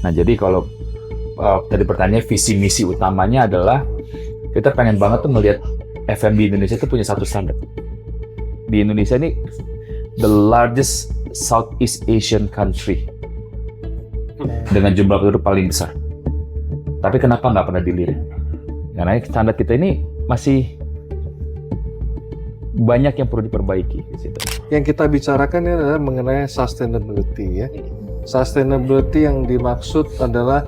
Nah, jadi kalau tadi pertanyaan visi misi utamanya adalah kita pengen banget tuh melihat F&B Indonesia itu punya satu standar. Di Indonesia ini the largest Southeast Asian country dengan jumlah penduduk paling besar. Tapi kenapa nggak pernah dilirik? Karena standar kita ini masih banyak yang perlu diperbaiki di situ. Yang kita bicarakan ini adalah mengenai sustainability ya. Sustainability yang dimaksud adalah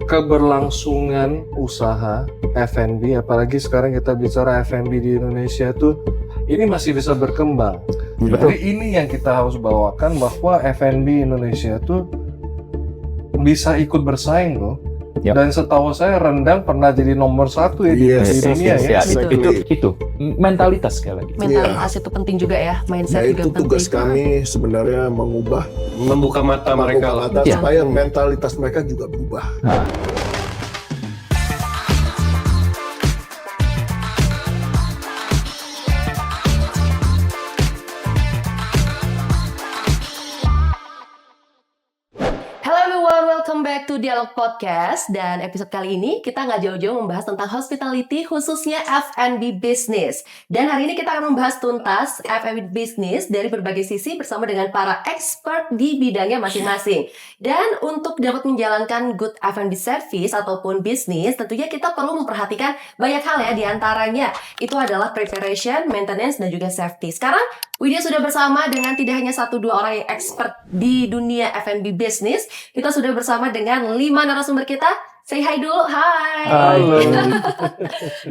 keberlangsungan usaha F&B, apalagi sekarang kita bicara F&B di Indonesia tuh ini masih bisa berkembang. Jadi ini yang kita harus bawakan bahwa F&B Indonesia tuh bisa ikut bersaing loh. Yap. Dan setahu saya rendang pernah jadi nomor 1 ya di dunia ya. Itu mentalitas sekali lagi. Mentalitas itu penting juga ya, mindset Nah, juga itu penting. tugas kami sebenarnya membuka mata mereka lah. supaya mentalitas mereka juga berubah. Hello everyone, welcome back to Dialog Podcast. Dan episode kali ini kita nggak jauh-jauh membahas tentang hospitality, khususnya F&B business. Dan hari ini kita akan membahas tuntas F&B business dari berbagai sisi bersama dengan para expert di bidangnya masing-masing. Dan untuk dapat menjalankan good F&B service ataupun bisnis, tentunya kita perlu memperhatikan banyak hal ya, diantaranya itu adalah preparation, maintenance, dan juga safety. Sekarang Widya sudah bersama dengan tidak hanya 1-2 orang yang expert di dunia F&B business. Kita sudah bersama dengan 5 narasumber kita. Say hi dulu, hai. Halo.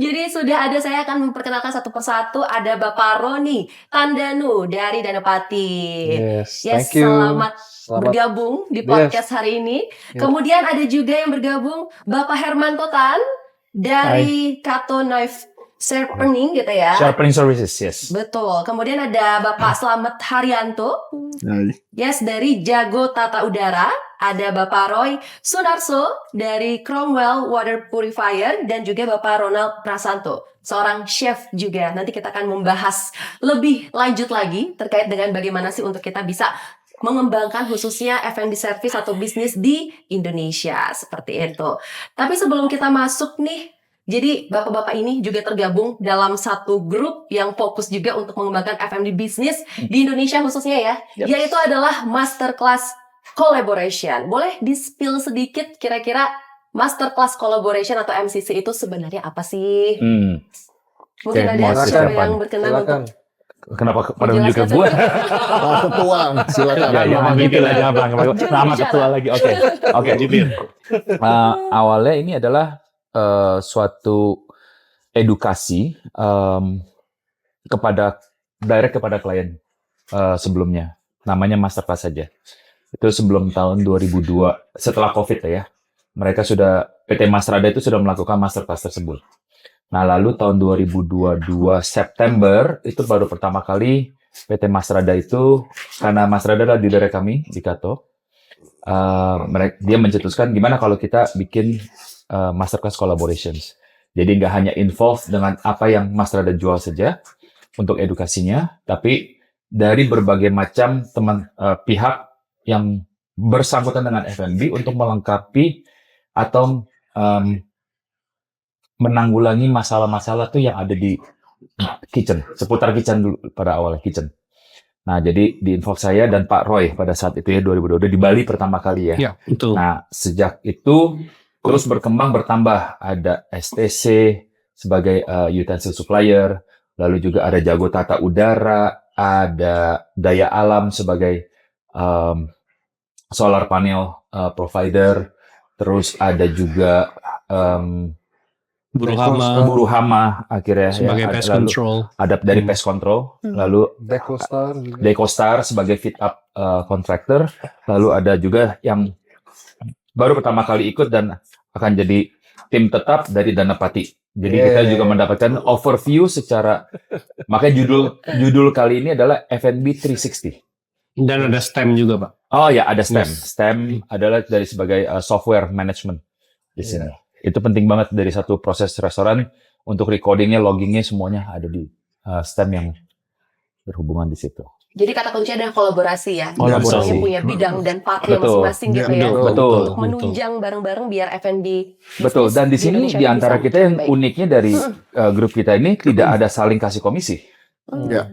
Jadi sudah ada, saya akan memperkenalkan satu persatu. Ada Bapak Roni Tandanu dari Danapati. Yes, thank you. Selamat bergabung di podcast hari ini. Yes. Kemudian ada juga yang bergabung Bapak Herman Totan dari Kato Knife Sharpening gitu ya. Sharpening services, yes. Betul. Kemudian ada Bapak Slamet Haryanto. Yes, dari Jago Tata Udara. Ada Bapak Roy Sunarso dari Cromwell Water Purifier. Dan juga Bapak Ronald Prasanto, seorang chef juga. Nanti kita akan membahas lebih lanjut lagi terkait dengan bagaimana sih untuk kita bisa mengembangkan khususnya F&B service atau bisnis di Indonesia. Seperti itu. Tapi sebelum kita masuk nih, jadi bapak-bapak ini juga tergabung dalam satu grup yang fokus juga untuk mengembangkan F&B business di Indonesia khususnya ya, yaitu adalah Masterclass Collaboration. Boleh di-spill sedikit kira-kira Masterclass Collaboration atau MCC itu sebenarnya apa sih? Mungkin Oke, ada mau siapa siapa? yang berkenan Silakan. untuk Kenapa pada menunjuk ke gue? Pak Ketua, silakan. Ya, jangan gitu lah, jangan bilang nama ketua lagi. Oke. Awalnya ini adalah suatu edukasi direct kepada klien sebelumnya. Namanya Masterclass saja. Itu sebelum tahun 2002, setelah COVID ya. PT Masrada itu sudah melakukan Masterclass tersebut. Nah, lalu tahun 2022 September itu baru pertama kali PT Masrada itu, karena Masrada adalah dealer kami di Kato, dia mencetuskan gimana kalau kita bikin Masterclass Collaborations. Jadi nggak hanya involve dengan apa yang Masrada jual saja untuk edukasinya, tapi dari berbagai macam pihak yang bersangkutan dengan F&B untuk melengkapi atau menanggulangi masalah-masalah tuh yang ada di kitchen, seputar kitchen dulu pada awalnya kitchen. Nah, jadi di-involve saya dan Pak Roy pada saat itu ya 2022 di Bali pertama kali ya. Ya, betul. Nah, sejak itu terus berkembang bertambah, ada STC sebagai utensil supplier, lalu juga ada Jago Tata Udara, ada Daya Alam sebagai solar panel provider, terus ada juga Buru Hama akhirnya sebagai pest lalu control. ada dari pest control, lalu Decostar sebagai fit up contractor, lalu ada juga yang baru pertama kali ikut dan akan jadi tim tetap dari Danapati. Jadi kita juga mendapatkan overview secara, makanya judul kali ini adalah F&B 360. Dan ada STEM juga, Pak. Oh ya, ada STEM. Yes. STEM adalah dari sebagai software management di sini. Itu penting banget dari satu proses restoran untuk recordingnya, loggingnya semuanya ada di STEM yang berhubungan di situ. Jadi kata kunci adalah kolaborasi ya. Kolaborasi. Semuanya punya bidang dan partnya Betul. masing-masing gitu ya. Betul. Untuk menunjang bareng-bareng biar F&B Betul. Dan di sini Indonesia di ini antara bisa kita yang baik. uniknya dari grup kita ini tidak ada saling kasih komisi. Ya.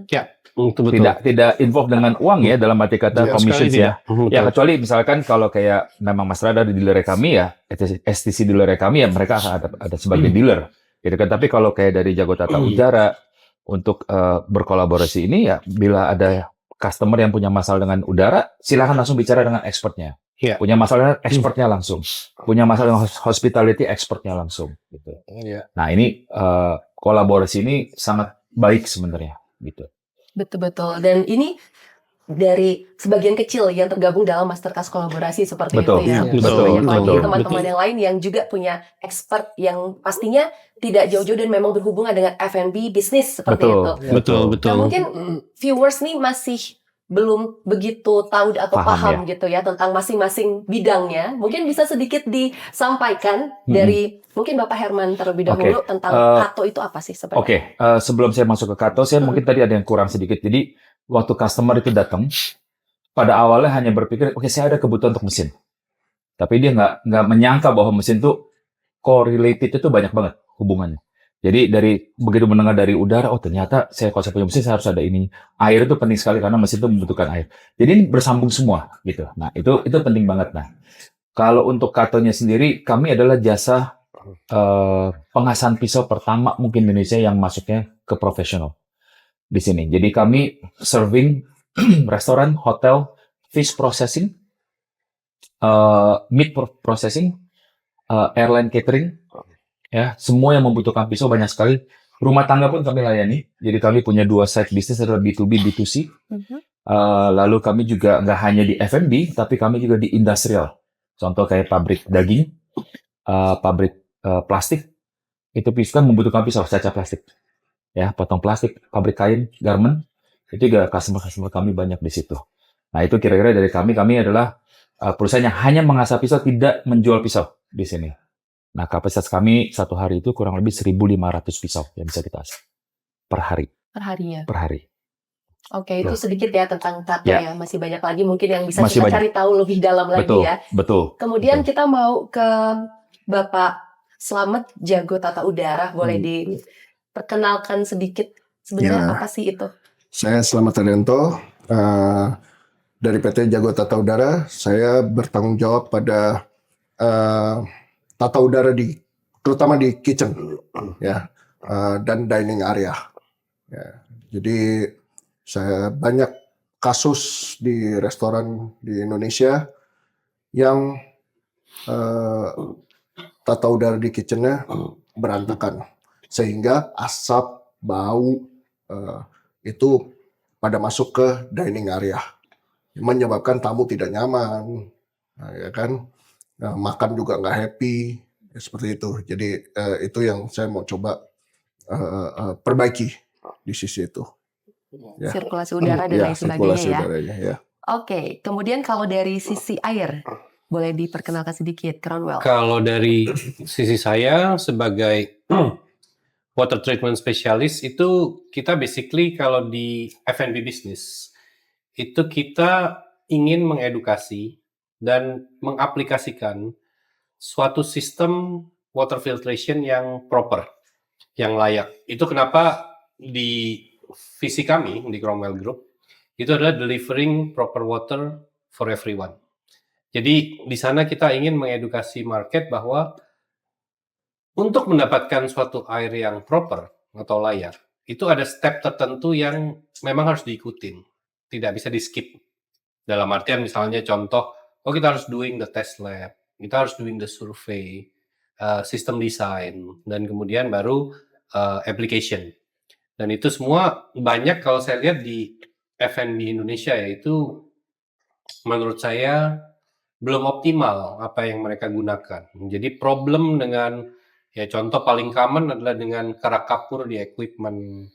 Betul. Tidak involve dengan uang ya dalam arti kata Iya, commissions sekali ya. tidak. Ya kecuali misalkan kalau kayak memang Mas Radar di dealer kami ya, STC dealer kami ya mereka akan ada sebagai dealer gitu kan. Tapi kalau kayak dari Jago Tata Udara untuk berkolaborasi ini ya bila ada customer yang punya masalah dengan udara, silakan langsung bicara dengan expertnya. Iya. Punya masalah dengan expertnya langsung. Punya masalah dengan hospitality expertnya langsung gitu. Iya. Nah, ini kolaborasi ini sangat baik sebenarnya gitu. Betul-betul. Dan ini dari sebagian kecil yang tergabung dalam Masterclass kolaborasi seperti Betul. itu ya. Iya, Masih betul, banyak lagi betul. teman-teman yang lain yang juga punya expert yang pastinya tidak jauh-jauh dan memang berhubungan dengan F&B bisnis seperti Betul. itu. Betul. Nah, mungkin viewers nih masih belum begitu tahu atau paham gitu ya tentang masing-masing bidangnya. Mungkin bisa sedikit disampaikan dari mungkin Bapak Herman terlebih dahulu tentang Kato itu apa sih sebenarnya? Oke, sebelum saya masuk ke Kato, saya mungkin tadi ada yang kurang sedikit. Jadi waktu customer itu datang, pada awalnya hanya berpikir, oke saya ada kebutuhan untuk mesin. Tapi dia nggak menyangka bahwa mesin itu correlated itu banyak banget hubungannya. Jadi dari begitu mendengar dari udara, oh ternyata kalau saya punya mesin saya harus ada ini. Air itu penting sekali karena mesin itu membutuhkan air. Jadi ini bersambung semua gitu. Nah itu penting banget. Nah kalau untuk Katonya sendiri, kami adalah jasa pengasahan pisau pertama mungkin di Indonesia yang masuknya ke profesional di sini. Jadi kami serving restoran, hotel, fish processing, meat processing, airline catering. Ya, semua yang membutuhkan pisau banyak sekali. Rumah tangga pun kami layani. Jadi kami punya 2 side bisnis adalah B2B, B2C. Lalu kami juga nggak hanya di F&B, tapi kami juga di industrial. Contoh kayak pabrik daging, pabrik plastik. Itu kan membutuhkan pisau, caca plastik. Ya, potong plastik, pabrik kain, garment. Itu juga customer kami banyak di situ. Nah, itu kira-kira dari kami. Kami adalah perusahaan yang hanya mengasah pisau, tidak menjual pisau di sini. Nah, kapasitas kami satu hari itu kurang lebih 1.500 pisau yang bisa kita asah per hari. Per harinya. Per hari. Oke, itu sedikit ya tentang Kato ya. Masih banyak lagi mungkin yang bisa Masih kita banyak. cari tahu lebih dalam lagi ya. Betul. Kemudian kita mau ke Bapak Slamet Jago Tata Udara. Boleh diperkenalkan sedikit sebenarnya apa sih itu? Saya Slamet Haryanto dari PT Jago Tata Udara. Saya bertanggung jawab pada tata udara terutama di kitchen ya dan dining area. Ya, jadi saya banyak kasus di restoran di Indonesia yang tata udara di kitchennya berantakan sehingga asap, bau itu pada masuk ke dining area menyebabkan tamu tidak nyaman, ya kan. Nah, makan juga nggak happy, seperti itu. Jadi itu yang saya mau coba perbaiki di sisi itu. Ya. Sirkulasi udara dan lain sirkulasi sebagainya udaranya, ya. Oke, kemudian kalau dari sisi air, boleh diperkenalkan sedikit Crownwell. Kalau dari sisi saya sebagai water treatment specialist itu kita basically kalau di F&B business itu kita ingin mengedukasi dan mengaplikasikan suatu sistem water filtration yang proper, yang layak. Itu kenapa di visi kami di Cromwell Group itu adalah delivering proper water for everyone. Jadi di sana kita ingin mengedukasi market bahwa untuk mendapatkan suatu air yang proper atau layak, itu ada step tertentu yang memang harus diikutin, tidak bisa di-skip. Dalam artian misalnya contoh, kita harus doing the test lab, kita harus doing the survey, system design, dan kemudian baru application. Dan itu semua banyak kalau saya lihat di F&B Indonesia ya, itu menurut saya belum optimal apa yang mereka gunakan. Jadi problem dengan, ya contoh paling common adalah dengan kerak kapur di equipment,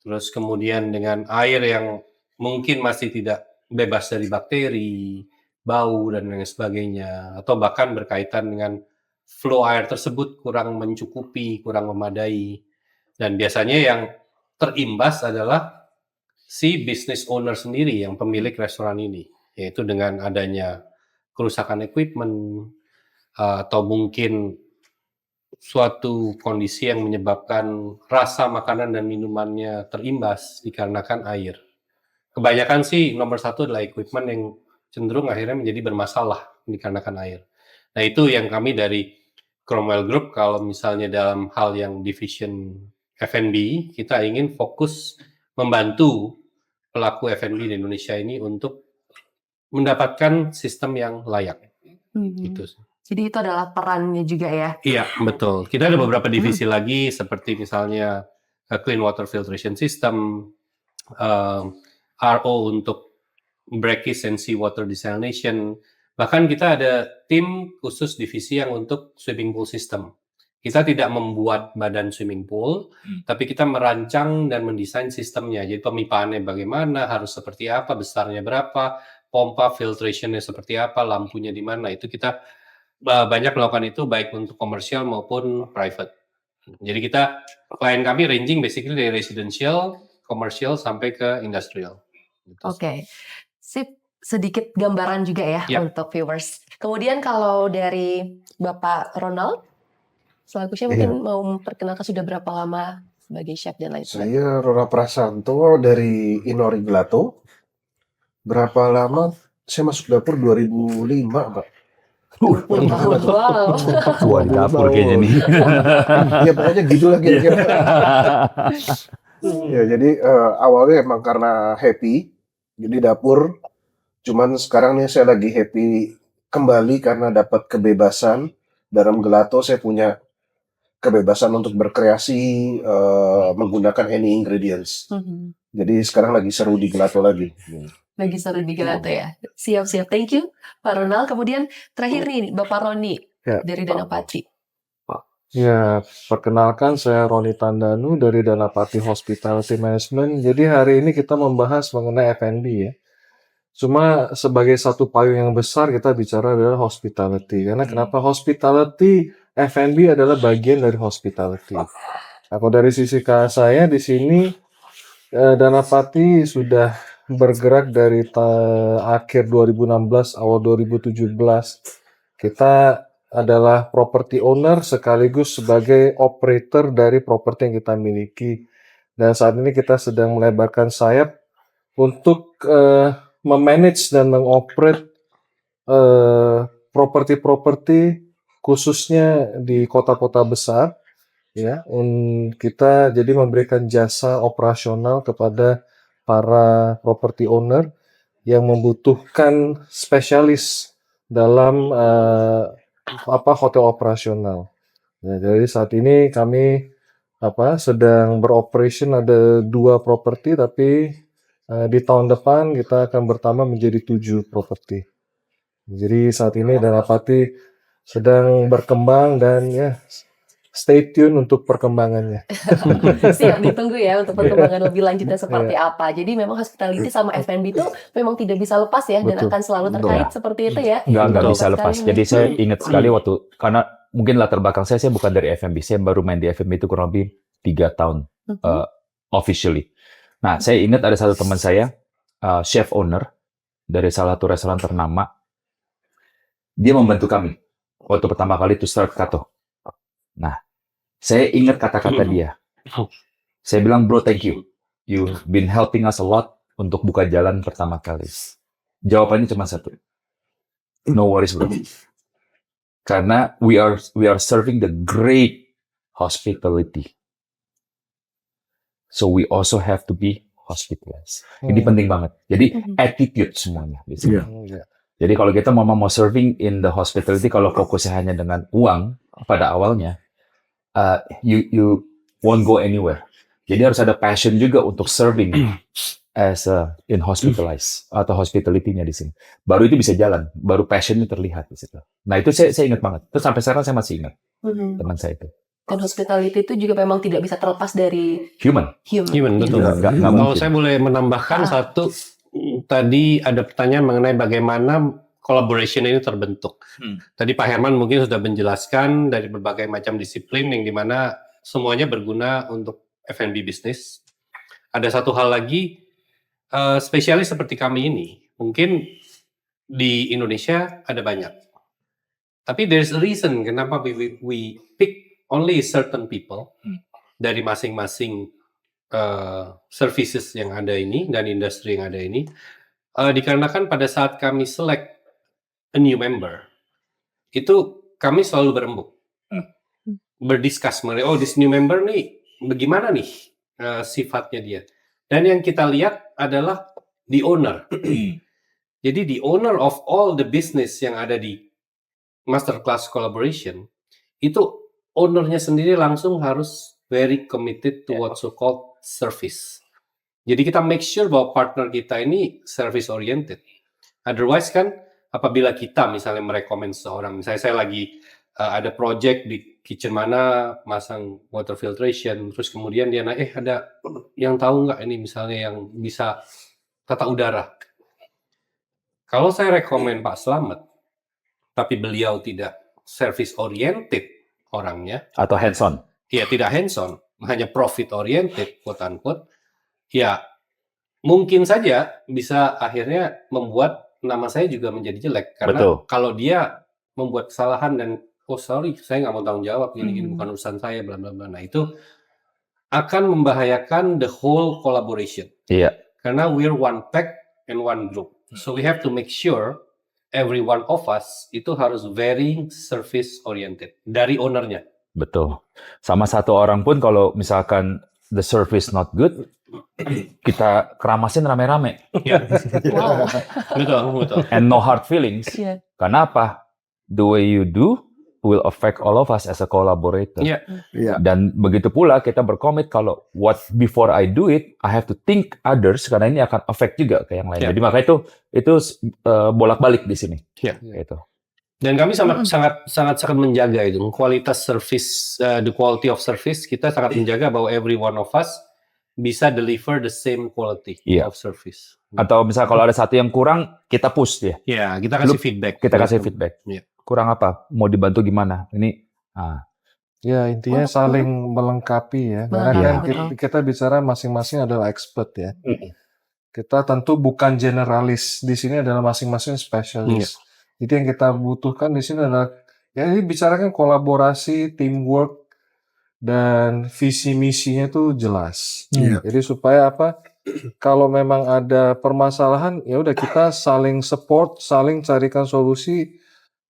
terus kemudian dengan air yang mungkin masih tidak bebas dari bakteri, bau, dan lain sebagainya, atau bahkan berkaitan dengan flow air tersebut kurang mencukupi, kurang memadai. Dan biasanya yang terimbas adalah si business owner sendiri yang pemilik restoran ini, yaitu dengan adanya kerusakan equipment atau mungkin suatu kondisi yang menyebabkan rasa makanan dan minumannya terimbas dikarenakan air. Kebanyakan sih nomor satu adalah equipment yang cenderung akhirnya menjadi bermasalah dikarenakan air. Nah itu yang kami dari Cromwell Group, kalau misalnya dalam hal yang division F&B, kita ingin fokus membantu pelaku F&B di Indonesia ini untuk mendapatkan sistem yang layak. Gitu. Jadi itu adalah perannya juga ya. Iya, betul. Kita ada beberapa divisi lagi seperti misalnya Clean Water Filtration System, RO untuk brackish and seawater desalination. Bahkan kita ada tim khusus divisi yang untuk swimming pool system. Kita tidak membuat badan swimming pool, tapi kita merancang dan mendesain sistemnya. Jadi pemipaannya bagaimana, harus seperti apa, besarnya berapa, pompa filtrationnya seperti apa, lampunya di mana. Itu kita banyak melakukan itu baik untuk komersial maupun private. Jadi kita klien kami ranging basically dari residential, komersial sampai ke industrial. Gitu. Oke. Sip, sedikit gambaran juga ya untuk viewers. Kemudian kalau dari Bapak Ronald, selaku chef mungkin mau memperkenalkan sudah berapa lama sebagai chef dan lain sebagainya. Saya Rora Prasanto dari Inori Gelato. Berapa lama? Saya masuk dapur 2005, Pak. 20 tahun, wow. Tua di dapur kayaknya nih. Ya pokoknya gitu lah kira-kira. Ya jadi awalnya emang karena happy jadi dapur. Cuman sekarang nih saya lagi happy kembali karena dapat kebebasan. Dalam Gelato saya punya kebebasan untuk berkreasi menggunakan any ingredients. Jadi sekarang lagi seru di Gelato lagi. Lagi seru di Gelato ya. Siap-siap. Thank you Pak Ronald. Kemudian terakhir nih Bapak Roni dari Danapati. Ya, perkenalkan saya Roni Tandanu dari Danapati Hospitality Management. Jadi hari ini kita membahas mengenai F&B ya. Cuma sebagai satu payung yang besar kita bicara adalah hospitality. Karena kenapa hospitality, F&B adalah bagian dari hospitality. Aku dari sisi saya di sini Danapati sudah bergerak dari akhir 2016 awal 2017. Kita adalah property owner sekaligus sebagai operator dari properti yang kita miliki. Dan saat ini kita sedang melebarkan sayap untuk memanage dan mengoperate properti-properti khususnya di kota-kota besar. Ya, kita jadi memberikan jasa operasional kepada para property owner yang membutuhkan spesialis dalam hotel operasional. Ya, jadi saat ini kami sedang beroperation ada 2 properti, tapi di tahun depan kita akan bertambah menjadi 7 properti. Jadi saat ini Danapati sedang berkembang dan ya stay tune untuk perkembangannya. Siap ditunggu ya untuk perkembangan lebih lanjutnya seperti apa. Jadi memang hospitality sama F&B itu memang tidak bisa lepas ya dan akan selalu terkait seperti itu ya. Nggak bisa lepas. Jadi saya ingat sekali waktu, karena mungkin latar belakang saya bukan dari F&B. Saya baru main di F&B itu kurang lebih 3 tahun officially. Nah, saya ingat ada satu teman saya, chef owner dari salah satu restoran ternama. Dia membantu kami waktu pertama kali to start Kato. Nah, saya ingat kata-kata dia. Saya bilang, bro, thank you. You've been helping us a lot untuk buka jalan pertama kali. Jawabannya cuma satu. No worries, bro. Karena we are serving the great hospitality. So we also have to be hospitalized. Ini penting banget. Jadi attitude semuanya. Jadi kalau kita mau serving in the hospitality, kalau fokusnya hanya dengan uang pada awalnya, you won't go anywhere. Jadi harus ada passion juga untuk serving as in hospitalized atau hospitality-nya di sini. Baru itu bisa jalan, baru passion-nya terlihat di situ. Nah itu saya ingat banget. Terus sampai sekarang saya masih ingat teman saya itu. Dan hospitality itu juga memang tidak bisa terlepas dari Human, betul. Nggak Kalau mungkin. saya boleh menambahkan satu, tadi ada pertanyaan mengenai bagaimana collaboration ini terbentuk. Tadi Pak Herman mungkin sudah menjelaskan dari berbagai macam disiplin yang dimana semuanya berguna untuk F&B bisnis. Ada satu hal lagi, spesialis seperti kami ini, mungkin di Indonesia ada banyak. Tapi there's a reason kenapa we pick only certain people dari masing-masing services yang ada ini dan industri yang ada ini. Dikarenakan pada saat kami select a new member, itu kami selalu berembuk, berdiskus mengenai, oh this new member nih, bagaimana nih sifatnya dia. Dan yang kita lihat adalah the owner. Jadi the owner of all the business yang ada di Masterclass Collaboration, itu ownernya sendiri langsung harus very committed to what so called service. Jadi kita make sure bahwa partner kita ini service oriented. Otherwise kan apabila kita misalnya merekomend seorang, misalnya saya lagi ada project di kitchen mana masang water filtration, terus kemudian dia ada yang tahu nggak ini misalnya yang bisa tata udara. Kalau saya rekomend Pak Slamet, tapi beliau tidak service oriented orangnya, Atau hands-on. ya tidak hands-on, hanya profit oriented, quote unquote, ya mungkin saja bisa akhirnya membuat nama saya juga menjadi jelek. Karena Betul. kalau dia membuat kesalahan dan, oh sorry, saya nggak mau tanggung jawab, gini-gini bukan urusan saya, bla bla bla. Nah itu akan membahayakan the whole collaboration. Iya, Karena we're one pack and one group. So we have to make sure every one of us itu harus very service oriented dari ownernya. betul. Sama satu orang pun kalau misalkan the service not good, kita keramasin rame-rame. Ya, Wow. betul. And no hard feelings. Iya. Karena apa? The way you do will affect all of us as a collaborator. Iya. Iya. Dan begitu pula kita berkomit kalau before I do it, I have to think others karena ini akan affect juga ke yang lain. Ya. Jadi makanya itu bolak-balik di sini. Ya. Gitu. Dan kami sangat menjaga itu kualitas service, the quality of service kita sangat menjaga bahwa every one of us bisa deliver the same quality Iya. of service. Atau misal kalau ada satu yang kurang, kita push dia. Ya, kita kasih feedback. Kita kasih feedback. Iya. Kurang apa? Mau dibantu gimana? Ini Ya intinya saling melengkapi ya. Karena Betul, kan betul. kita bicara masing-masing adalah expert ya. Kita tentu bukan generalis. Di sini adalah masing-masing spesialis. Jadi yang kita butuhkan di sini adalah ya ini bicarakan kolaborasi, teamwork, dan visi misinya tuh jelas. Iya. Jadi supaya apa? Kalau memang ada permasalahan, ya udah kita saling support, saling carikan solusi.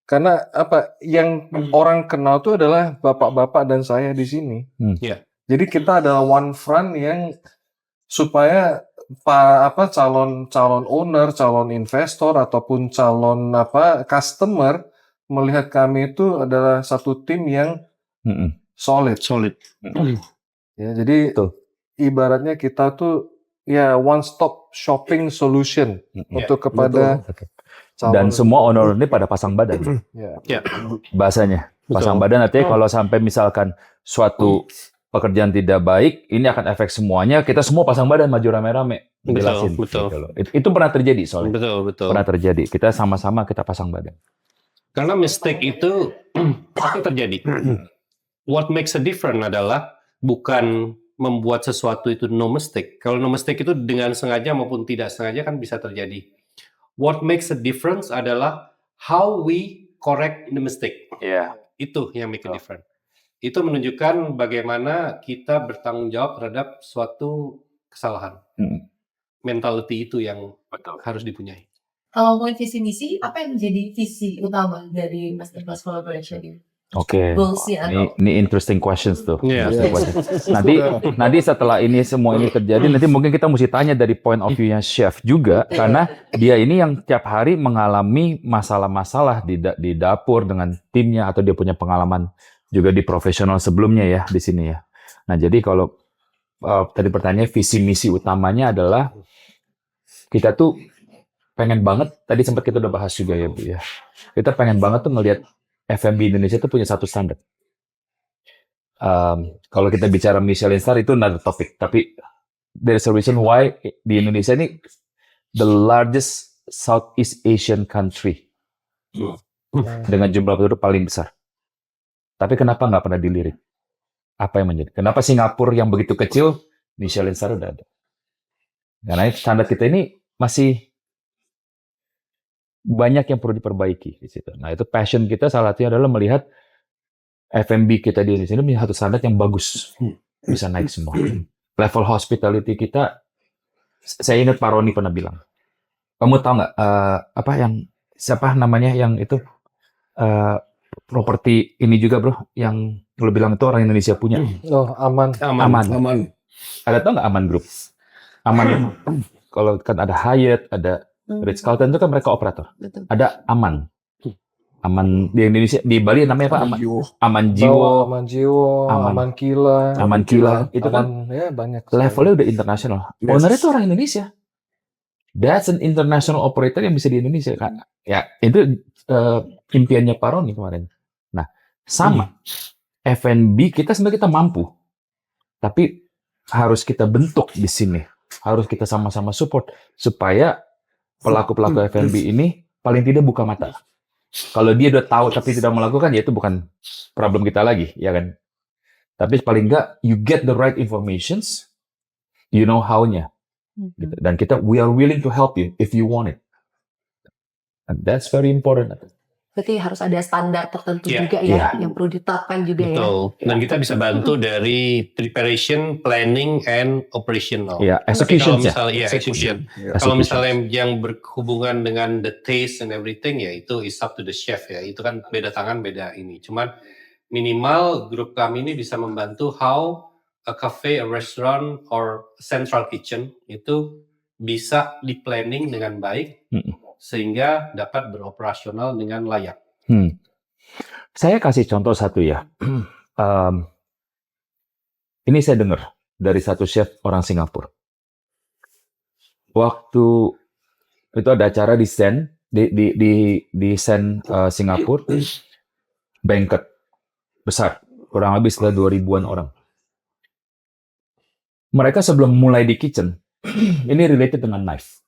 Karena apa? Yang orang kenal tuh adalah bapak-bapak dan saya di sini. Iya. Jadi kita adalah one front yang supaya calon owner, calon investor ataupun calon customer melihat kami itu adalah satu tim yang solid. Ya, jadi Betul. ibaratnya kita tuh ya one stop shopping solution untuk kepada calon. Dan semua owner ini pada pasang badan. Ya. Bahasanya. Pasang Betul. badan artinya kalau sampai misalkan suatu pekerjaan tidak baik, ini akan efek semuanya. Kita semua pasang badan maju rame-rame. Jelasin. Betul. Gitu loh. Itu pernah terjadi soalnya. Betul. Pernah terjadi. Kita sama-sama kita pasang badan. Karena mistake itu pasti terjadi. What makes a difference adalah bukan membuat sesuatu itu no mistake. Kalau no mistake itu dengan sengaja maupun tidak sengaja kan bisa terjadi. What makes a difference adalah how we correct the mistake. Iya. Itu yang make a difference. Itu menunjukkan bagaimana kita bertanggung jawab terhadap suatu kesalahan. Mentality itu yang harus dipunyai. Kalau ngomongin visi misi, apa yang menjadi visi utama dari Masterclass Collaboration ini? Oke. Goals-nya atau Ini interesting questions tuh. Iya. Interesting questions. Nanti setelah ini semua ini terjadi, nanti mungkin kita mesti tanya dari point of view-nya chef juga, karena dia ini yang tiap hari mengalami masalah-masalah di dapur dengan timnya, atau dia punya pengalaman juga di profesional sebelumnya ya di sini ya. Nah jadi kalau tadi pertanyaannya visi misi utamanya adalah kita tuh pengen banget, tadi sempat kita udah bahas juga ya Bu ya. Kita pengen banget tuh ngelihat F&B Indonesia tuh punya satu standar. Kalau kita bicara Michelin Star itu another topic, tapi there's a reason why di Indonesia ini the largest Southeast Asian country dengan jumlah penduduk paling besar. Tapi kenapa nggak pernah dilirik? Apa yang menjadi? Kenapa Singapura yang begitu kecil Michelin Star udah ada? Karena standar kita ini masih banyak yang perlu diperbaiki di situ. Nah, itu passion kita salah satunya adalah melihat F&B kita di Indonesia ini punya satu standar yang bagus, bisa naik semua. Level hospitality kita, saya ingat Pak Roni pernah bilang, kamu tahu nggak apa yang siapa namanya yang itu properti ini juga bro, yang lo bilang itu orang Indonesia punya. Oh, aman. Aman. Ada tau nggak Aman Group? Aman. Kalau kan ada Hyatt, ada Ritz-Carlton itu kan mereka operator. Betul. Ada Aman. Aman di Indonesia, di Bali namanya apa? Aman Jiwo. Aman Jiwo, Aman Kila. Aman Kila. Itu kan ya banyak. levelnya udah internasional. Owner itu orang Indonesia. That's an international operator yang bisa di Indonesia kan. Ya, itu impiannya Pak Roni kemarin. Nah, sama. F&B kita sebenarnya kita mampu. Tapi harus kita bentuk di sini. Harus kita sama-sama support supaya pelaku-pelaku F&B ini paling tidak buka mata. Kalau dia udah tahu tapi tidak melakukan, ya itu bukan problem kita lagi, ya kan? Tapi paling enggak, you get the right informations, you know how-nya. Gitu. Dan kita, we are willing to help you if you want it. And that's very important. Berarti harus ada standar tertentu Iya. juga ya, yang perlu ditetapkan juga ya. Betul. Dan kita bisa bantu dari preparation, planning, and operational. Ya, Tapi execution kalau ya. misalnya, execution. Kalau misalnya yang berhubungan dengan the taste and everything, ya itu is up to the chef ya. Itu kan beda tangan, beda ini. Cuman minimal grup kami ini bisa membantu how a cafe, a restaurant, or central kitchen itu bisa di planning dengan baik sehingga dapat beroperasional dengan layak. Saya kasih contoh satu ya. Ini saya dengar dari satu chef orang Singapura. Waktu itu ada acara di Sen, di Sen Singapura, banquet besar, kurang lebih sekitar 2.000-an orang. Mereka sebelum mulai di kitchen, ini related dengan knife.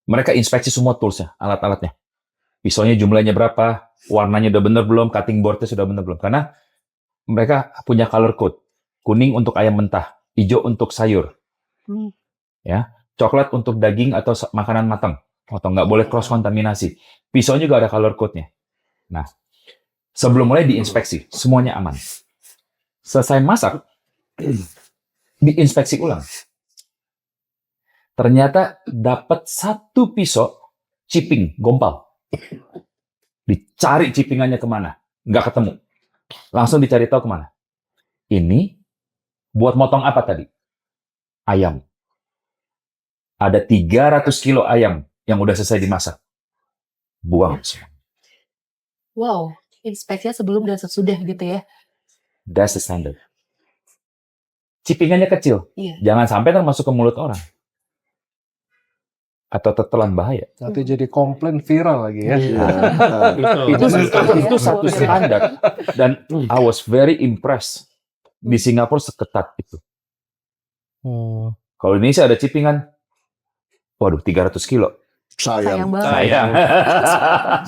Mereka inspeksi semua tools-nya, alat-alatnya. Pisaunya jumlahnya berapa, warnanya udah bener belum, cutting board-nya sudah bener belum. Karena mereka punya color code. Kuning untuk ayam mentah, hijau untuk sayur. Ya, coklat untuk daging atau makanan matang. Atau nggak boleh cross kontaminasi. Pisau juga ada color code-nya. Nah, sebelum mulai diinspeksi, semuanya aman. Selesai masak, diinspeksi ulang. Ternyata dapat satu pisau chipping, gompal. Dicari chippingannya kemana? Nggak ketemu. Langsung dicari tahu kemana. Ini buat motong apa tadi? Ayam. Ada 300 kilo ayam yang udah selesai dimasak. Buang semua. Wow, inspeksinya sebelum dan sesudah gitu ya. That's the standard. Chippingannya kecil. Iya. Jangan sampai termasuk ke mulut orang. Atau tertelan bahaya. Nanti jadi komplain viral lagi ya. Itu satu standar. Dan I was very impressed. Di Singapura seketat itu. Kalau di Indonesia ada chippingan, waduh 300 kilo. Sayang banget.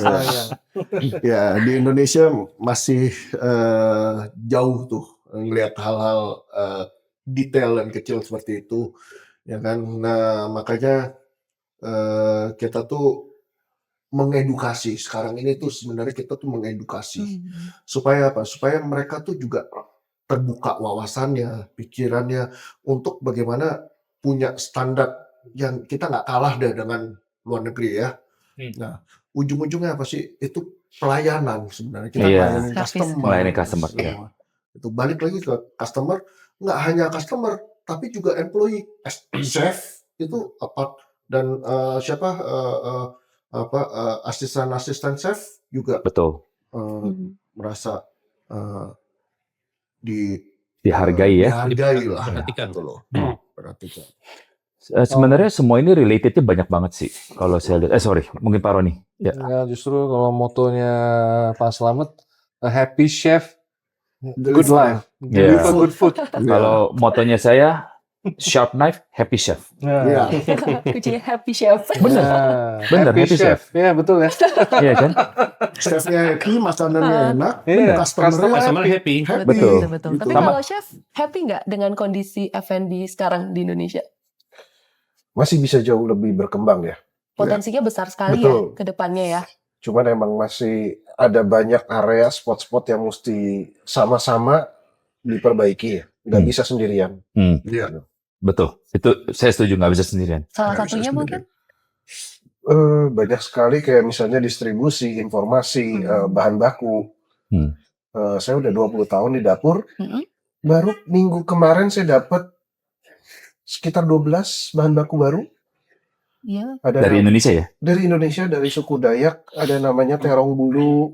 Sayang. Ya, di Indonesia masih jauh tuh ngelihat hal-hal detail dan kecil seperti itu, ya kan. Nah, makanya kita tuh mengedukasi sekarang ini tuh sebenarnya kita tuh mengedukasi supaya apa? Supaya mereka tuh juga terbuka wawasannya, pikirannya untuk bagaimana punya standar yang kita nggak kalah deh dengan luar negeri ya. Nah, ujung-ujungnya apa sih? Itu pelayanan sebenarnya. Kita melayani customer. Melayani customer. Ya. Itu balik lagi ke customer, nggak hanya customer, tapi juga employee, chef itu apa dan asisten chef juga Betul. merasa dihargai ya. Dihargai lah. Perhatikan. Gitu loh. Perhatikan. Sebenarnya semua ini relatednya banyak banget sih. Kalau saya lihat, mungkin Pak Roni. Ya. Ya, justru kalau motonya Pak Slamet, a happy chef, good life, Yeah. deliver good food. Kalau motonya saya, sharp knife, happy chef. Ya. Kuncinya happy chef. Benar, Happy chef. Ya betul ya. Iya kan? Chefnya happy, makanannya enak, Iya. Customer happy. Betul. Betul. Gitu. Tapi Sama. kalau chef happy nggak dengan kondisi F&B sekarang di Indonesia? masih bisa jauh lebih berkembang ya. Potensinya besar sekali Betul. ya ke depannya ya. Cuman emang masih ada banyak area spot-spot yang mesti sama-sama diperbaiki ya. Nggak bisa sendirian. Iya. Betul. Itu saya setuju, nggak bisa sendirian. Salah Nggak bisa satunya sendirian. mungkin Banyak sekali kayak misalnya distribusi, informasi, bahan baku. Hmm. Saya udah 20 tahun di dapur. Mm-mm. Baru minggu kemarin saya dapat sekitar 12 bahan baku baru. Iya. Ada Dari Indonesia ya? dari Indonesia, dari suku Dayak, ada namanya terong bulu.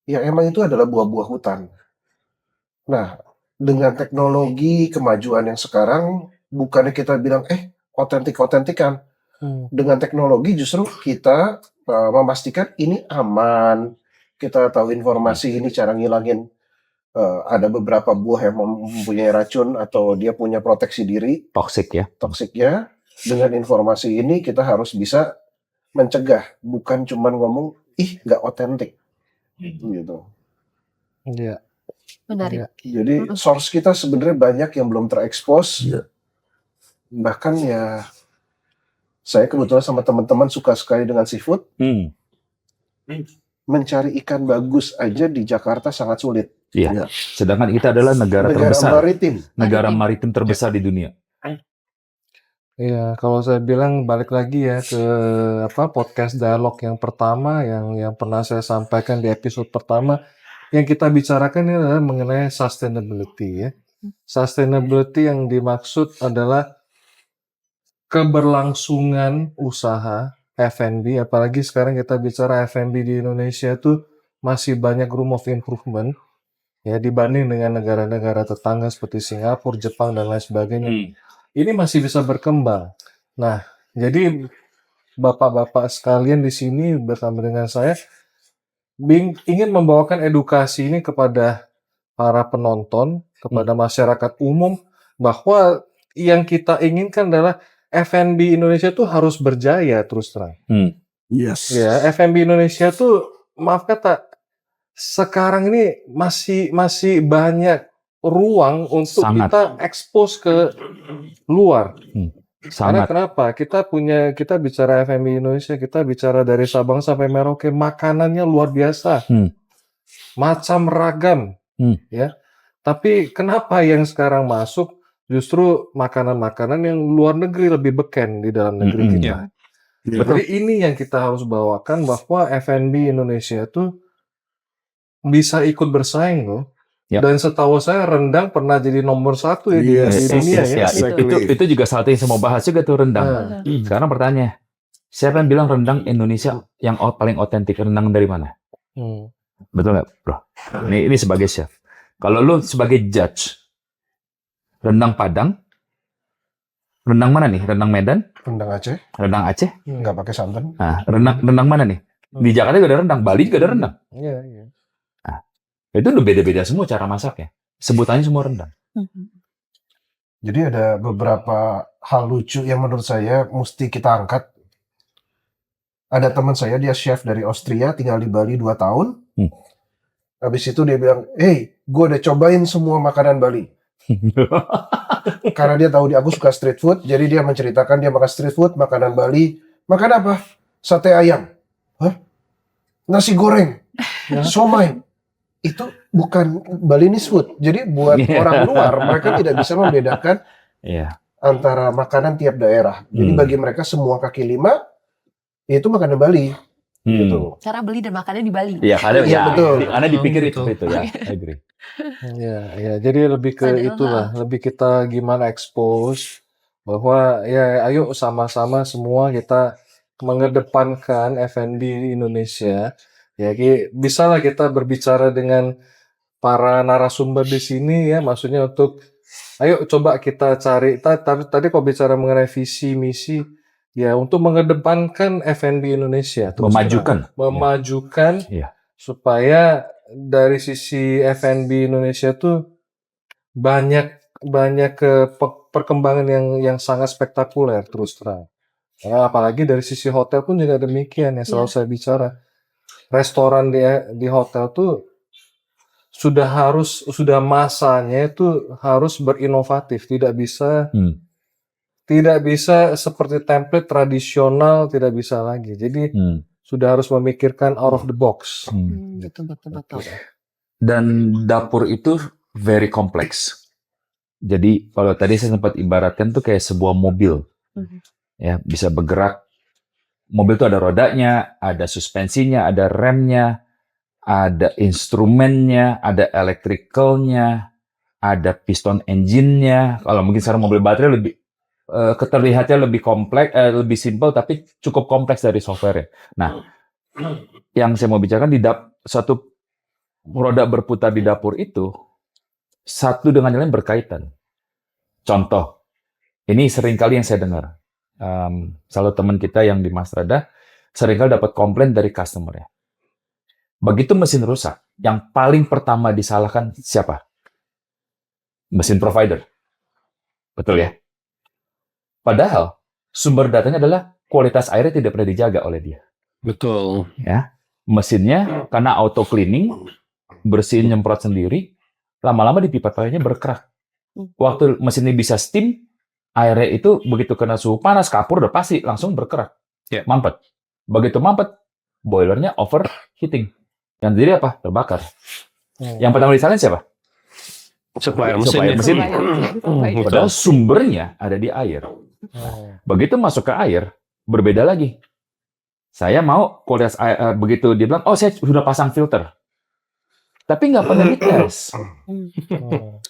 Yang emang itu adalah buah-buah hutan. Nah, dengan teknologi kemajuan yang sekarang, bukannya kita bilang, otentik-otentikan. Dengan teknologi justru kita memastikan ini aman. Kita tahu informasi ini cara ngilangin. Ada beberapa buah yang mempunyai racun atau dia punya proteksi diri, Toxic ya? toksiknya. Dengan informasi ini kita harus bisa mencegah, bukan cuma ngomong, nggak otentik. Gitu. Iya. Menarik. Jadi source kita sebenarnya banyak yang belum terekspos. Iya. Bahkan ya, saya kebetulan sama teman-teman suka sekali dengan seafood. Hmm. Mencari ikan bagus aja di Jakarta sangat sulit. Iya. Sedangkan kita adalah negara terbesar, maritim. negara maritim terbesar di dunia. Iya, kalau saya bilang balik lagi ya ke podcast dialog yang pertama yang pernah saya sampaikan di episode pertama, yang kita bicarakan ini adalah mengenai sustainability ya. Sustainability yang dimaksud adalah keberlangsungan usaha F&B, apalagi sekarang kita bicara F&B di Indonesia itu masih banyak room of improvement ya dibanding dengan negara-negara tetangga seperti Singapura, Jepang dan lain sebagainya. Ini masih bisa berkembang. Nah, jadi bapak-bapak sekalian di sini bersama dengan saya ingin membawakan edukasi ini kepada para penonton, kepada masyarakat umum, bahwa yang kita inginkan adalah F&B Indonesia tuh harus berjaya terus terang. Yes. Ya, F&B Indonesia tuh maaf kata sekarang ini masih banyak ruang untuk Sangat. kita expose ke luar. Karena Sangat. kenapa? Kita bicara F&B Indonesia, kita bicara dari Sabang sampai Merauke, makanannya luar biasa. Macam ragam. Ya. Tapi kenapa yang sekarang masuk justru makanan-makanan yang luar negeri lebih beken di dalam negeri kita? Iya. Jadi ini yang kita harus bawakan, bahwa F&B Indonesia itu bisa ikut bersaing loh. Ya. Dan setahu saya rendang pernah jadi nomor 1 ya Yes, di dunia Yes, ya. ya. Itu juga salah satu yang saya mau bahas juga tuh, rendang. Sekarang pertanyaannya, siapa yang bilang rendang Indonesia yang paling otentik? Rendang dari mana? Betul nggak, bro? Ini sebagai chef. Kalau lu sebagai judge, rendang Padang, rendang mana nih? Rendang Medan, Rendang Aceh, rendang Aceh. nggak pakai santan. Nah, rendang mana nih? Di Jakarta juga ada rendang, Bali juga ada rendang. Iya. Itu udah beda-beda semua cara masaknya. Sebutannya semua rendang. Jadi ada beberapa hal lucu yang menurut saya mesti kita angkat. Ada teman saya, dia chef dari Austria, tinggal di Bali 2 tahun. Habis itu dia bilang, gue udah cobain semua makanan Bali. Karena dia tahu aku suka street food, jadi dia menceritakan dia makan street food, makanan Bali. Makan apa? Sate ayam. Nasi goreng. Somai. Itu bukan Balinese food. Jadi buat orang luar, mereka tidak bisa membedakan antara makanan tiap daerah. Jadi bagi mereka semua kaki lima, itu makanan Bali. Gitu. Cara beli dan makannya di Bali. Iya, betul. Karena dipikir itu ya. I agree. Ya, jadi lebih ke itulah, lebih kita gimana expose bahwa ya ayo sama-sama semua kita mengedepankan F&B Indonesia. Ya, bisalah kita berbicara dengan para narasumber di sini ya, maksudnya untuk ayo coba kita cari tadi kok bicara mengenai visi misi ya untuk mengedepankan F&B Indonesia, memajukan supaya dari sisi F&B Indonesia tuh banyak perkembangan yang sangat spektakuler terus terang. Karena apalagi dari sisi hotel pun juga demikian ya, selalu saya bicara. Restoran di hotel tuh sudah masanya itu harus berinovatif, tidak bisa tidak bisa seperti template tradisional, tidak bisa lagi. Jadi sudah harus memikirkan out of the box. Betul. Dan dapur itu very complex. Jadi kalau tadi saya sempat ibaratkan tuh kayak sebuah mobil, ya bisa bergerak. Mobil itu ada rodanya, ada suspensinya, ada remnya, ada instrumennya, ada electricalnya, ada piston engine-nya. Kalau mungkin sekarang mobil baterai lebih keterlihatnya lebih kompleks, lebih simpel, tapi cukup kompleks dari software-nya. Nah, yang saya mau bicarakan suatu roda berputar di dapur itu satu dengan yang lain berkaitan. Contoh, ini seringkali yang saya dengar. Selalu teman kita yang di Mastrada seringkali dapat komplain dari customer-nya. Begitu mesin rusak, yang paling pertama disalahkan siapa? Mesin provider. Betul ya? Padahal sumber datanya adalah kualitas airnya tidak pernah dijaga oleh dia. Betul. Ya, mesinnya karena auto cleaning, bersihin nyemprot sendiri, lama-lama di pipa airnya berkerak. Waktu mesin ini bisa steam, airnya itu begitu kena suhu panas, kapur udah pasti langsung berkerak. Yeah. Mampet. Begitu mampet, boilernya overheating. Yang jadi apa? Terbakar. Yang pertama disalahin siapa? Supplier Supplier mesin. mesin. Padahal sumbernya ada di air. Begitu masuk ke air, berbeda lagi. Saya mau kualitas air, begitu dia bilang, oh saya sudah pasang filter. Tapi nggak pernah dites.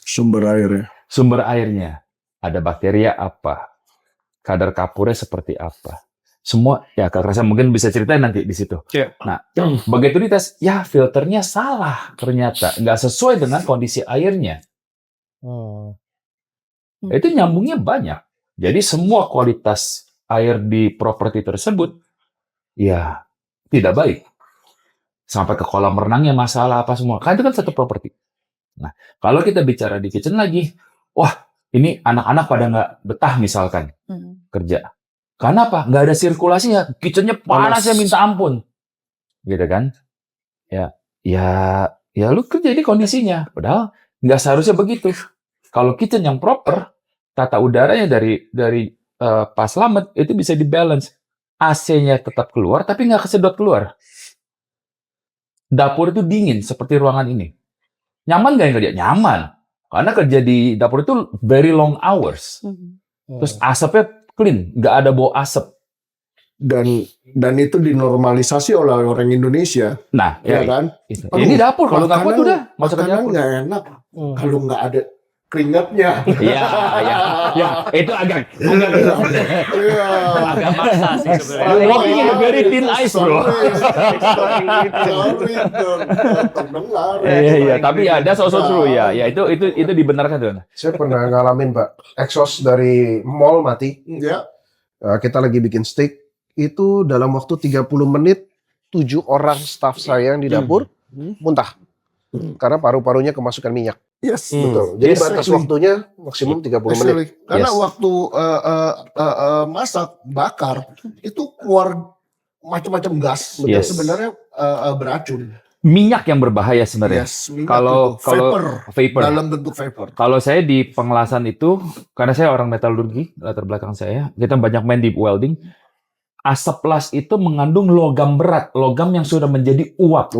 Sumber airnya. Sumber airnya. Ada bakteri apa? Kadar kapurnya seperti apa? Semua, ya Kak Rasa mungkin bisa ceritain nanti di situ. Yeah. Nah, begitu dites, ya filternya salah ternyata. Nggak sesuai dengan kondisi airnya. Itu nyambungnya banyak. Jadi semua kualitas air di properti tersebut, ya tidak baik. Sampai ke kolam renangnya masalah apa semua. Kan itu kan satu properti. Nah, kalau kita bicara di kitchen lagi, wah ini anak-anak pada nggak betah misalkan kerja. Karena apa? Nggak ada sirkulasinya. Kitchennya panasnya minta ampun. Gitu kan? Ya lu kerja ini kondisinya. Padahal nggak seharusnya begitu. Kalau kitchen yang proper, tata udaranya dari Pak Slamet itu bisa dibalance. AC-nya tetap keluar, tapi nggak kesedot keluar. Dapur itu dingin, seperti ruangan ini. Nyaman nggak yang kerja? Nyaman. Karena kerja di dapur itu very long hours. Terus asapnya clean, nggak ada bau asap. Dan itu dinormalisasi oleh orang Indonesia, Nah, ya kan? Ini dapur, kalau nggak kuat Makanan- udah masuk ke Makanan dapur. nggak enak kalau nggak ada keringatnya. Ya, itu agak Iya. Agak maksa sih sebenarnya. walking in a very thin ice, bro. Sorry, terdengar. Iya, tapi ya ada sosok true ya. Ya itu dibenarkan tuh. Saya pernah ngalamin, Pak. Exhaust dari mall mati. Ya. Kita lagi bikin steak. Itu dalam waktu 30 menit, 7 orang staff saya yang di dapur muntah. Karena paru-parunya kemasukan minyak. Yes, Betul. Jadi Yes, batas actually. waktunya maksimum 30 menit. Actually, karena Yes. waktu masak bakar itu keluar macam-macam gas yang Yes. sebenarnya beracun. Minyak yang berbahaya sebenarnya. Yes, minyak Kalau itu vapor vapor. dalam bentuk vapor. Kalau saya di pengelasan itu, karena saya orang metalurgi, latar belakang saya, kita banyak main di welding. Asap las itu mengandung logam berat, logam yang sudah menjadi uap.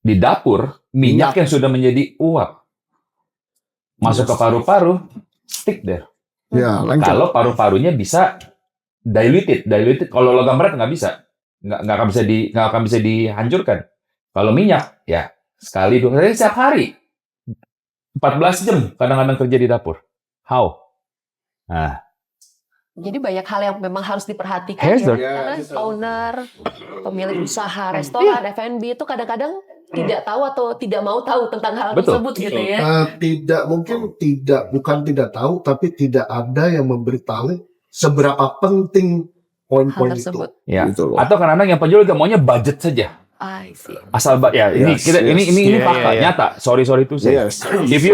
Di dapur, minyak yang sudah menjadi uap. Masuk ke paru-paru, stick there. Ya, lanjut. Kalau paru-parunya bisa diluted. Kalau logam berat nggak bisa, nggak akan bisa dihancurkan. Kalau minyak, ya sekali dua kali setiap hari, 14 jam kadang-kadang kerja di dapur. How? Nah, Jadi banyak hal yang memang harus diperhatikan Hazard. ya. Karena owner, pemilik usaha restoran, F&B itu kadang-kadang tidak tahu atau tidak mau tahu tentang hal Betul. tersebut gitu ya. Bukan tidak tahu, tapi tidak ada yang memberitahu seberapa penting Hal poin-poin itu. tersebut. ya. Gitu loh. Atau kadang-kadang yang penjual juga maunya budget saja. I see. Asal ya ini Yes, kita yes. ini Iya, fakta iya. nyata. Sorry itu saya. Yes. If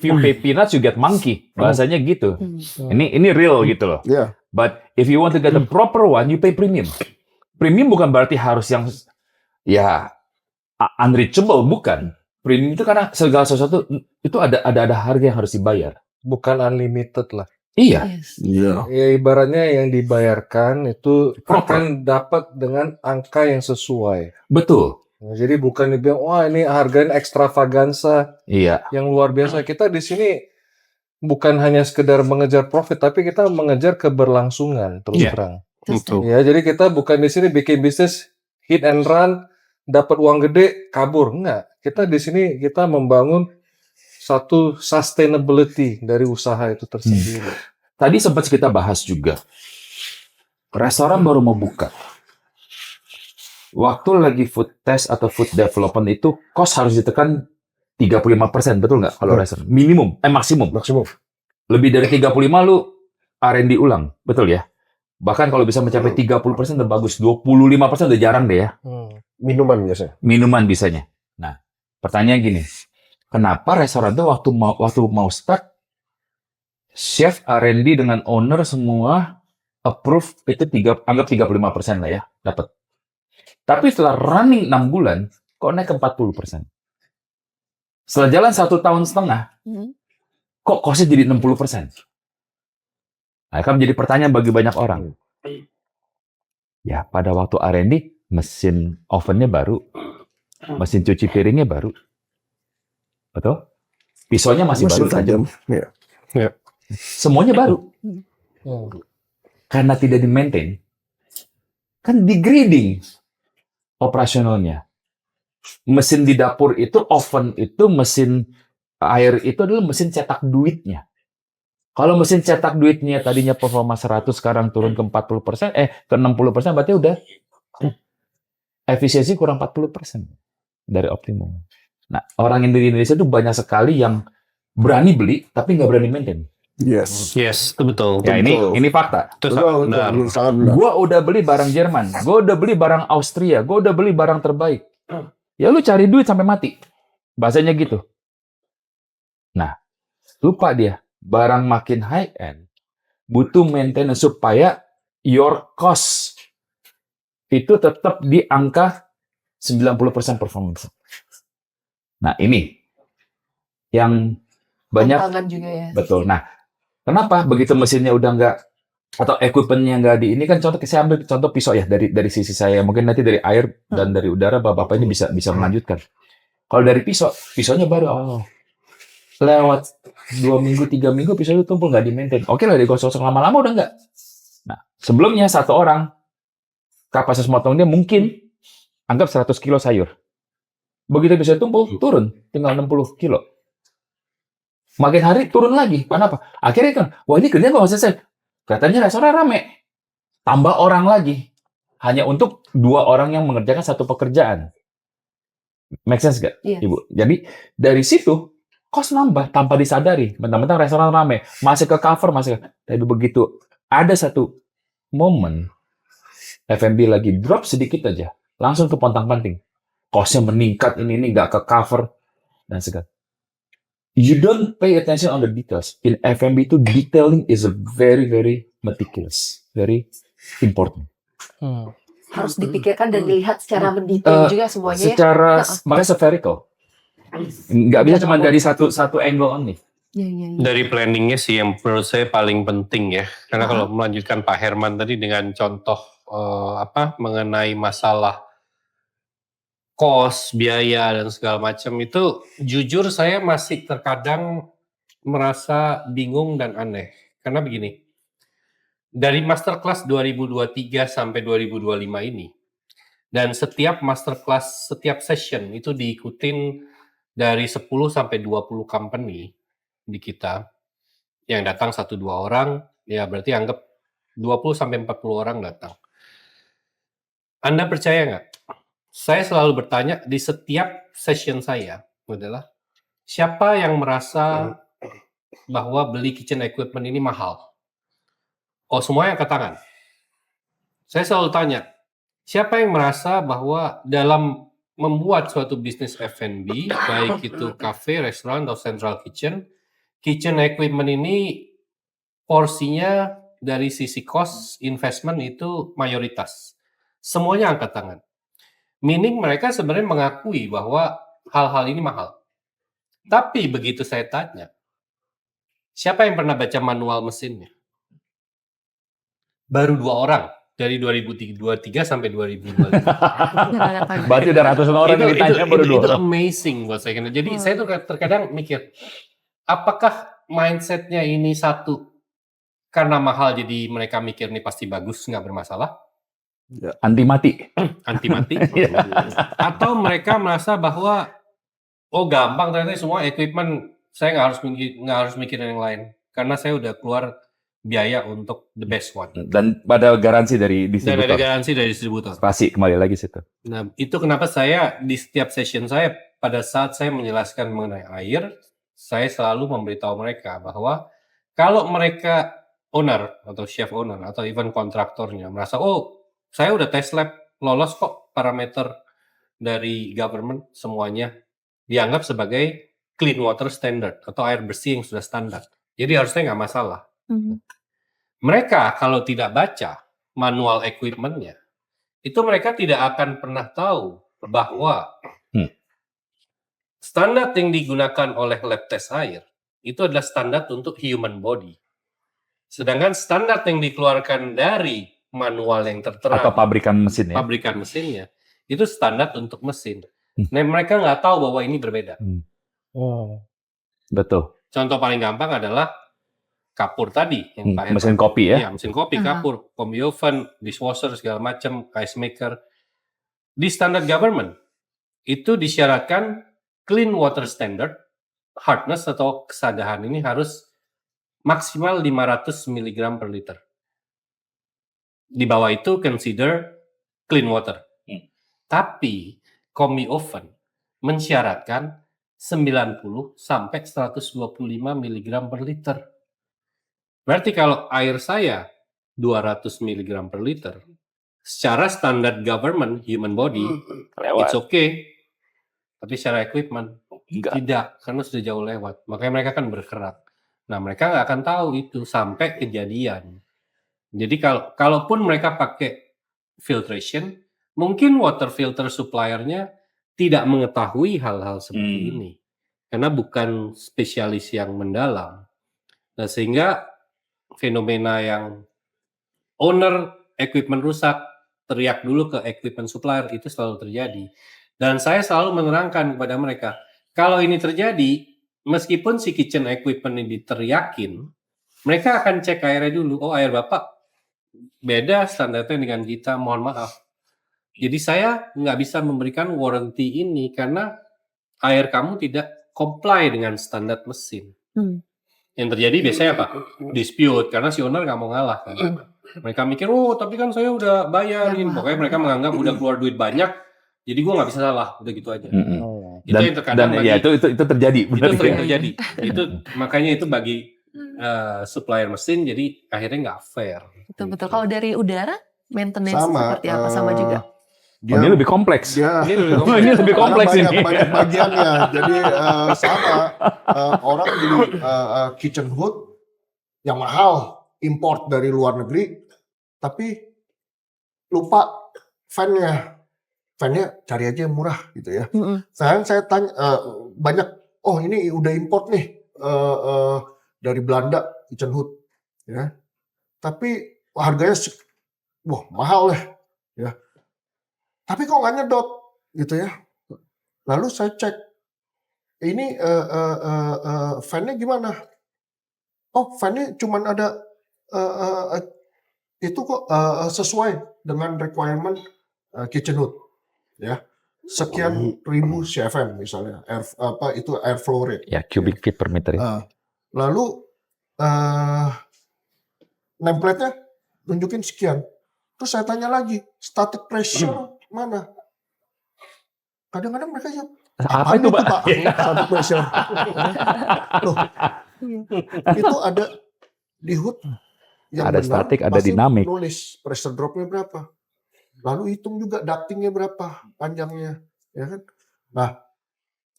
you pay peanuts you get monkey. Bahasanya gitu. Hmm. Ini real gitu loh. Ya. But if you want to get the proper one, you pay premium. Premium bukan berarti harus yang ya unreachable, bukan. Premium itu karena segala sesuatu itu ada harga yang harus dibayar. Bukan unlimited lah. Iya, Yes. Iya. Ya ibaratnya yang dibayarkan itu akan dapat dengan angka yang sesuai. betul. Nah, jadi bukan dibilang wah ini harganya ekstravaganza Iya, yang luar biasa. Kita di sini bukan hanya sekedar mengejar profit, tapi kita mengejar keberlangsungan terus Iya. terang. Betul. Ya, jadi kita bukan di sini bikin bisnis hit and run, dapat uang gede, kabur. Enggak. Kita di sini kita membangun satu sustainability dari usaha itu tersendiri. tadi sempat kita bahas juga. Restoran baru mau buka. Waktu lagi food test atau food development itu cost harus ditekan 35%, betul nggak kalau restoran? Minimum, maksimum. Maksimum. Lebih dari 35 lu R&D ulang, betul ya? Bahkan kalau bisa mencapai 30% udah bagus, 25% udah jarang deh ya. Minuman biasanya. Minuman bisanya. Nah, pertanyaan gini, kenapa restoran tuh waktu mau start, chef R&D dengan owner semua approve itu anggap 35% lah ya, dapat. Tapi setelah running 6 bulan, kok naik ke 40%. Setelah jalan 1,5 tahun, kok costnya jadi 60%. Nah, kan menjadi pertanyaan bagi banyak orang. Ya, pada waktu R&D, mesin ovennya baru, mesin cuci piringnya baru. Betul? Pisaunya masih baru tajam. Iya. Semuanya baru. Karena tidak di-maintain, kan degrading operasionalnya. Mesin di dapur itu, oven itu, mesin air itu adalah mesin cetak duitnya. Kalau mesin cetak duitnya tadinya performa 100, sekarang turun ke 40%, ke 60%, berarti udah efisiensi kurang 40% dari optimum. Nah, orang di Indonesia itu banyak sekali yang berani beli, tapi nggak berani maintain. Yes. Yes, itu betul. Ya, ini fakta. Itu Betul, benar. betul, sangat benar. Gua udah beli barang Jerman, gua udah beli barang Austria, gua udah beli barang terbaik. Ya lu cari duit sampai mati. Bahasanya gitu. Nah, lupa dia, barang makin high end, butuh maintenance supaya your cost itu tetap di angka 90% performance. Nah, ini yang banyak. Tantangan juga ya. Betul. Nah, kenapa begitu mesinnya udah nggak atau equipment-nya nggak di ini kan saya ambil contoh pisau ya dari sisi saya, mungkin nanti dari air dan dari udara bapak ini bisa melanjutkan. Kalau dari pisaunya baru lewat 2 minggu 3 minggu pisau itu tumpul nggak di maintain. Oke lah digosok lama-lama udah nggak. Nah, sebelumnya satu orang kapasitas motong dia mungkin anggap 100 kilo sayur. Begitu pisau tumpul turun tinggal 60 kilo. Makin hari turun lagi. Kenapa? Akhirnya kan, wah ini kerjaan nggak selesai. Katanya restoran rame. Tambah orang lagi. Hanya untuk 2 orang yang mengerjakan satu pekerjaan. Make sense nggak, Iya. Ibu? Jadi, dari situ, cost nambah tanpa disadari. Mentang-mentang restoran rame. Masih ke cover, Tapi begitu ada satu momen, F&B lagi drop sedikit aja. Langsung ke pontang-panting. Cost-nya meningkat, ini nggak ke cover. Dan segala. You don't pay attention on the details. In F&B itu detailing is a very, very meticulous, very important. Harus dipikirkan dan dilihat secara mendetail juga semuanya ya. Secara makanya spherical. Nggak bisa cuma dari satu angle only. Iya. Dari planningnya sih yang menurut saya paling penting ya. Karena kalau melanjutkan Pak Herman tadi dengan contoh mengenai masalah cost, biaya dan segala macam itu jujur saya masih terkadang merasa bingung dan aneh. Karena begini, dari masterclass 2023 sampai 2025 ini, dan setiap masterclass, setiap session itu diikutin dari 10 sampai 20 company di kita, yang datang 1-2 orang, ya berarti anggap 20 sampai 40 orang datang. Anda percaya nggak? Saya selalu bertanya di setiap session saya adalah siapa yang merasa bahwa beli kitchen equipment ini mahal? Oh, semua yang angkat tangan. Saya selalu tanya, siapa yang merasa bahwa dalam membuat suatu bisnis F&B, baik itu cafe, restoran, atau central kitchen equipment ini porsinya dari sisi cost investment itu mayoritas. Semuanya angkat tangan. Meaning mereka sebenarnya mengakui bahwa hal-hal ini mahal. Tapi begitu saya tanya, Siapa yang pernah baca manual mesinnya? Baru 2 orang dari 2023 sampai 2025. Berarti udah ratusan orang yang ditanya baru dua itu orang. amazing buat saya. Jadi saya tuh terkadang mikir, apakah mindsetnya ini satu karena mahal jadi mereka mikir ini pasti bagus nggak bermasalah, Anti mati. anti mati, atau mereka merasa bahwa oh gampang ternyata semua equipment saya nggak harus mikirin yang lain karena saya udah keluar biaya untuk the best one. Dan ada garansi dari Dan ada distributor. garansi dari distributor. Pasti kembali lagi situ. Nah, itu kenapa saya di setiap session saya, pada saat saya menjelaskan mengenai air, saya selalu memberitahu mereka bahwa kalau mereka owner atau chef owner atau even kontraktornya merasa, oh saya udah tes lab, lolos kok parameter dari government semuanya, dianggap sebagai clean water standard atau air bersih yang sudah standar. Jadi harusnya nggak masalah. Mereka kalau tidak baca manual equipment-nya, itu mereka tidak akan pernah tahu bahwa standar yang digunakan oleh lab test air itu adalah standar untuk human body. Sedangkan standar yang dikeluarkan dari manual yang tertera Atau pabrikan mesin ya. pabrikan mesinnya itu standar untuk mesin. Nah, mereka nggak tahu bahwa ini berbeda. Betul. Contoh paling gampang adalah kapur tadi yang Pak Mesin Herman. kopi ya. Iya, mesin kopi, kapur, combi oven, dishwasher segala macam, ice maker. Di standar government itu disyaratkan clean water standard hardness atau kesadahan ini harus maksimal 500 mg per liter. Di bawah itu consider clean water. Tapi combi oven mensyaratkan 90 sampai 125 mg per liter. Berarti kalau air saya 200 mg per liter, secara standar government human body, it's okay. Tapi secara equipment, tidak, karena sudah jauh lewat. Makanya mereka kan bergerak. Nah, mereka nggak akan tahu itu sampai kejadian. Jadi kalaupun mereka pakai filtration, mungkin water filter suppliernya tidak mengetahui hal-hal seperti ini. Karena bukan spesialis yang mendalam. Nah, sehingga fenomena yang owner equipment rusak, teriak dulu ke equipment supplier, itu selalu terjadi. Dan saya selalu menerangkan kepada mereka, kalau ini terjadi, meskipun si kitchen equipment ini diteriakin, mereka akan cek airnya dulu. Oh, air Bapak beda standarnya dengan kita, mohon maaf. Jadi saya nggak bisa memberikan warranty ini karena air kamu tidak comply dengan standar mesin. Yang terjadi biasanya apa? Dispute, karena si owner nggak mau ngalah. Kan? Mereka mikir, oh tapi kan saya udah bayarin. Pokoknya mereka menganggap udah keluar duit banyak, jadi gue nggak bisa salah, udah gitu aja. Itu yang terkadang ya itu terjadi. Itu sering terjadi. Itu makanya itu bagi supplier mesin, jadi akhirnya nggak fair. Betul-betul. Kalau dari udara, maintenance Sama, seperti apa? Sama juga. Ini lebih kompleks. Ini lebih kompleks karena ini. banyak bagiannya. Jadi sama orang beli kitchen hood yang mahal import dari luar negeri, tapi lupa fan-nya cari aja yang murah gitu ya. Saya tanya banyak, oh ini udah import nih dari Belanda kitchen hood, ya. Tapi harganya wah mahal ya. Tapi kok nggak nyedot gitu ya. Lalu saya cek, ini fan-nya gimana? Oh, fan-nya cuman ada itu kok sesuai dengan requirement kitchen hood, ya. Sekian ribu CFM misalnya, air flow rate. Ya, cubic feet per meter. Lalu nameplate-nya tunjukin sekian. Terus saya tanya lagi, static pressure mana? Kadang-kadang mereka jawab, Apa itu, Pak? static pressure. Loh, itu ada di hood yang Ada benar, static, ada pasti dinamik. nulis pressure drop-nya berapa. Lalu hitung juga ducting-nya berapa panjangnya, ya kan? Nah,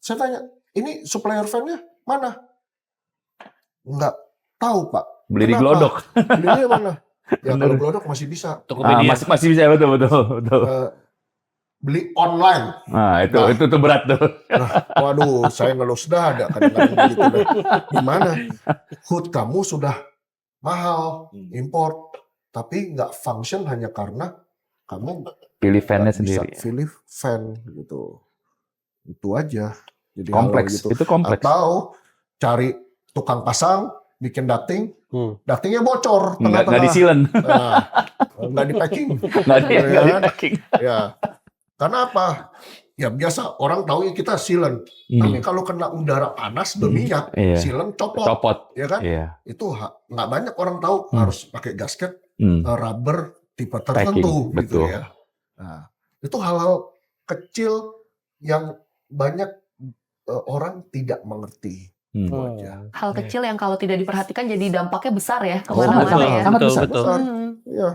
saya tanya, ini supplier fan-nya mana? Enggak tahu, Pak. Beli di Kenapa? Glodok. Belinya mana? Ya kalau Glodok masih bisa. Tokopedia. Masih bisa, betul. beli online. Nah, itu Nah. itu tuh berat tuh. Waduh, saya ngelus dada kadang-kadang begitu. Gimana? Hood kamu sudah mahal, import, tapi nggak function hanya karena kamu Pilih fan-nya nggak bisa sendiri. pilih fan gitu. Itu aja. Jadi Kompleks. halo gitu. Itu kompleks. Atau cari tukang pasang, bikin ducting, ductingnya bocor Nggak tengah-tengah. di-sealant. Nah, nggak di packing. Nggak Ya kan? di-packing. Ya, karena apa? Ya biasa orang tahu kita sealant. Tapi kalau kena udara panas berminyak, Iya. sealant copot, Copot. ya kan? Iya. Itu nggak banyak orang tahu harus pakai gasket rubber tipe Packing, tertentu gitu betul. ya. Nah, itu hal-hal kecil yang banyak orang tidak mengerti. Itu aja. Hal kecil yang kalau tidak diperhatikan jadi dampaknya besar ya Sangat kemana-mana besar. ya. Sangat besar. Besar. Iya.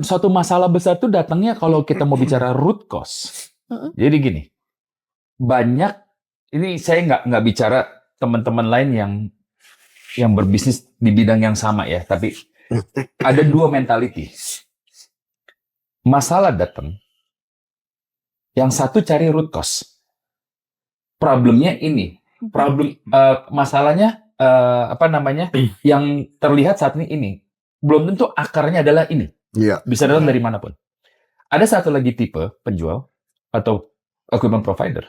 Suatu masalah besar itu datangnya kalau kita mau bicara root cause. Jadi gini, banyak ini saya nggak bicara teman-teman lain yang berbisnis di bidang yang sama ya, tapi ada dua mentality. Masalah datang, yang satu cari root cause. Problemnya ini, masalahnya yang terlihat saat ini. Belum tentu akarnya adalah ini. Iya. Bisa datang dari manapun. Ada satu lagi tipe penjual atau equipment provider.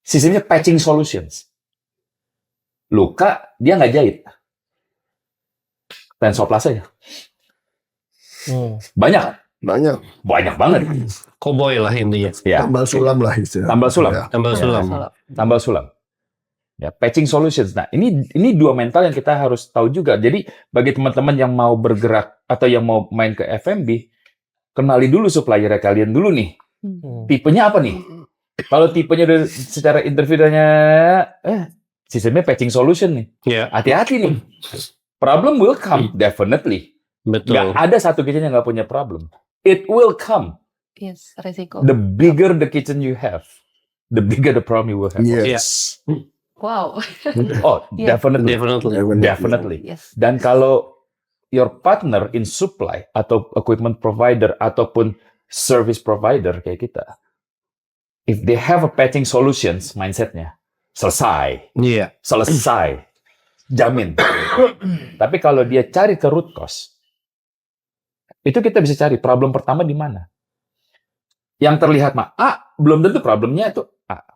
Sistemnya patching solutions. Luka, dia nggak jahit. Tensoplast aja. Banyak. Banyak banget. Cowboy lah intinya. Ya. Tambal sulam lah istilahnya. Tambal sulam. Ya. Tambal sulam. Tambal sulam. Ya, patching solutions. Nah, ini dua mental yang kita harus tahu juga. Jadi, bagi teman-teman yang mau bergerak atau yang mau main ke F&B, kenali dulu supplier kalian dulu nih. Tipenya apa nih? Kalau tipenya udah secara interviewnya sistemnya patching solution nih. Iya. Hati-hati nih. Problem will come, definitely. Betul. Nggak ada satu kitchen yang nggak punya problem. It will come. Yes, resiko. The bigger the kitchen you have, the bigger the problem you will have. Yes. Wow. Oh, Yeah. definitely. Definitely. Yes. Dan kalau your partner in supply atau equipment provider ataupun service provider kayak kita, if they have a patching solutions mindsetnya, selesai. Iya. Selesai. Jamin. Tapi kalau dia cari ke root cause, itu kita bisa cari problem pertama di mana. Yang terlihat A, belum tentu problemnya itu A.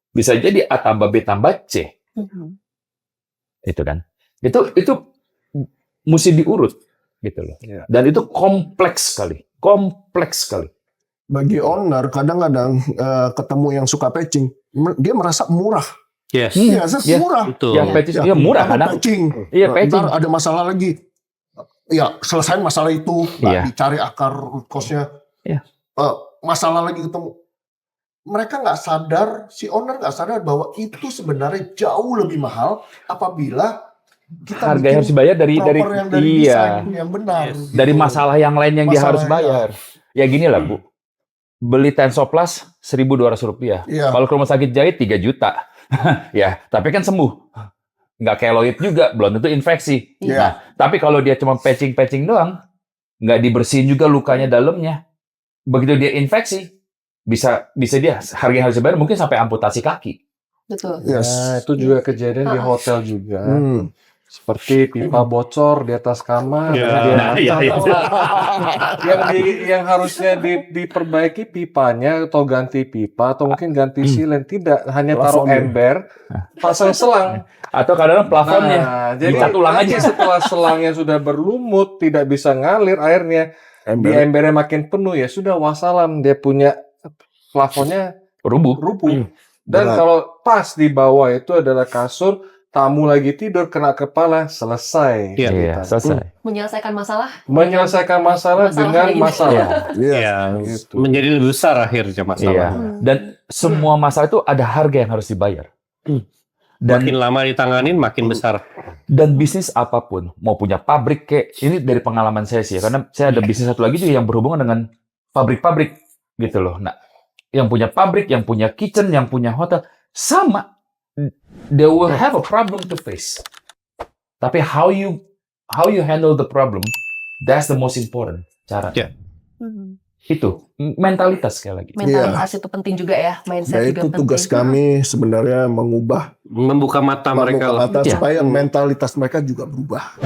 Bisa jadi A tambah B tambah C. Itu kan. Itu mesti diurut gitu loh. Dan itu kompleks sekali. Bagi owner kadang-kadang ketemu yang suka patching, dia merasa murah. Yes. Iya, Ya. murah. Betul. Yang patching, ya murah Apa kadang. patching. Iya, patching. Ntar ada masalah lagi. Ya, selesai masalah itu, nggak Iya. dicari akar root cause-nya. Iya. Masalah lagi ketemu. Mereka nggak sadar, si owner nggak sadar bahwa itu sebenarnya jauh lebih mahal apabila kita Harga yang harus dibayar dari proper yang dari desain yang benar. Yes. dari gitu. masalah yang lain yang dia Masalah, harus bayar. Ya gini lah, Bu. Beli Tensoplast Rp1.200. Iya. Kalau ke rumah sakit jahit 3 juta. Ya, tapi kan sembuh. Nggak keloid juga, belum tentu infeksi. Iya. Nah, tapi kalau dia cuma patching doang, nggak dibersihin juga lukanya dalamnya. Begitu dia infeksi, bisa dia harga yang harus dibayar mungkin sampai amputasi kaki. Betul. Nah, Yes. itu juga kejadian di hotel juga. Hmm. Seperti pipa bocor di atas kamar. Ya. Dia Nah, iya, iya. yang harusnya diperbaiki pipanya atau ganti pipa atau mungkin ganti silen, tidak hanya taruh Plafonnya. ember, pasang selang. Atau kadang-kadang plafonnya. Nah, jadi dicat ulang aja. setelah selangnya sudah berlumut, tidak bisa ngalir airnya, di embernya makin penuh, ya sudah wassalam, dia punya plafonnya Rubuh. rubuh. Dan Berat. kalau pas di bawah itu adalah kasur, tamu lagi tidur kena kepala, selesai. Iya, Iya, selesai. Menyelesaikan masalah. Menyelesaikan masalah Masalah dengan kayak gini. masalah. Iya. Iya. Gitu. Menjadi lebih besar akhirnya masalah. Iya. Dan semua masalah itu ada harga yang harus dibayar. Makin lama ditanganin makin besar. Dan bisnis apapun, mau punya pabrik kayak ini dari pengalaman saya sih, karena saya ada bisnis satu lagi juga yang berhubungan dengan pabrik-pabrik gitu loh. Nah, yang punya pabrik, yang punya kitchen, yang punya hotel, sama, they will have a problem to face. Tapi how you handle the problem, that's the most important cara. Yeah. Itu mentalitas sekali lagi. Mentalitas itu penting juga ya, mindset Nah, juga itu tugas penting. kami sebenarnya mengubah Membuka mata mereka lah. mata Iya. supaya mentalitas mereka juga berubah.